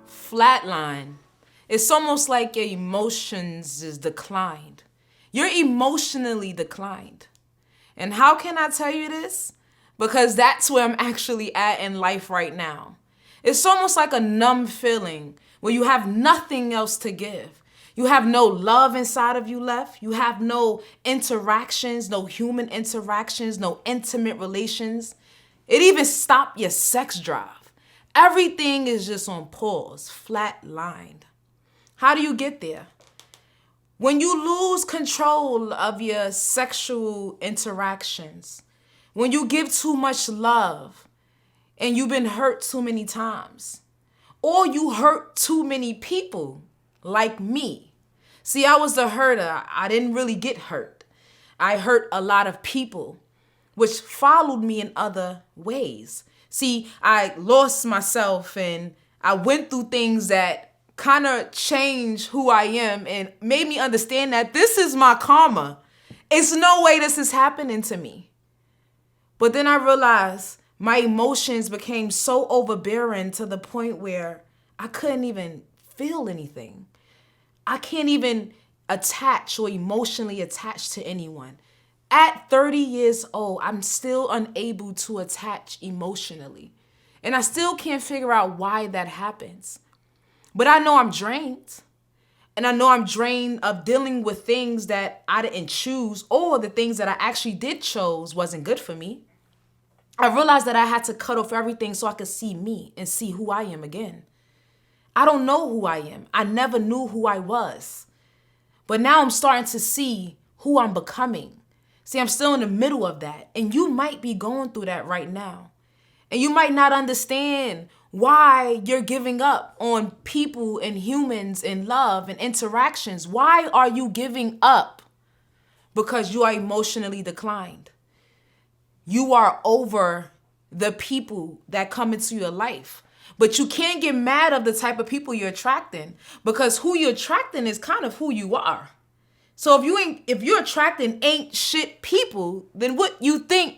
Flatline. It's almost like your emotions is declined. You're emotionally declined. And how can I tell you this? Because that's where I'm actually at in life right now. It's almost like a numb feeling where you have nothing else to give. You have no love inside of you left. You have no interactions, no human interactions, no intimate relations. It even stopped your sex drive. Everything is just on pause, flat-lined. How do you get there? When you lose control of your sexual interactions, when you give too much love and you've been hurt too many times, or you hurt too many people like me. See, I was the herder. I didn't really get hurt. I hurt a lot of people, which followed me in other ways. See, I lost myself and I went through things that kind of changed who I am and made me understand that this is my karma. It's no way this is happening to me. But then I realized my emotions became so overbearing to the point where I couldn't even feel anything. I can't even attach or emotionally attach to anyone. At 30 years old, I'm still unable to attach emotionally. And I still can't figure out why that happens. But I know I'm drained. And I know I'm drained of dealing with things that I didn't choose, or the things that I actually did chose wasn't good for me. I realized that I had to cut off everything so I could see me and see who I am again. I don't know who I am. I never knew who I was. But now I'm starting to see who I'm becoming. See, I'm still in the middle of that. And you might be going through that right now. And you might not understand why you're giving up on people and humans and love and interactions. Why are you giving up? Because you are emotionally declined. You are over the people that come into your life. But you can't get mad of the type of people you're attracting, because who you're attracting is kind of who you are. So if you're attracting ain't shit people, then what you think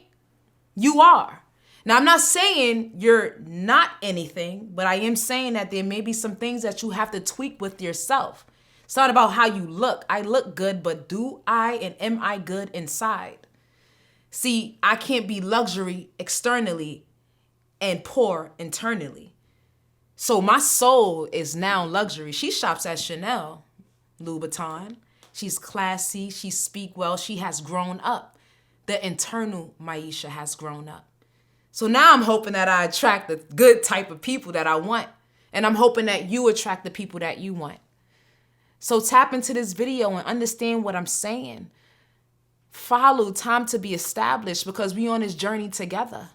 you are. Now, I'm not saying you're not anything, but I am saying that there may be some things that you have to tweak with yourself. It's not about how you look. I look good, but do I and am I good inside? See, I can't be luxury externally and poor internally. So my soul is now luxury. She shops at Chanel, Louboutin. She's classy. She speaks well. She has grown up. The internal Maisha has grown up. So now I'm hoping that I attract the good type of people that I want. And I'm hoping that you attract the people that you want. So tap into this video and understand what I'm saying. Follow time to be established, because we're on this journey together.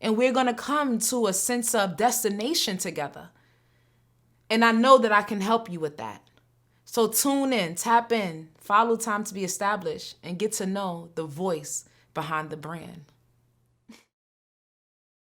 And we're going to come to a sense of destination together. And I know that I can help you with that. So tune in, tap in, follow time to be established, and get to know the voice behind the brand.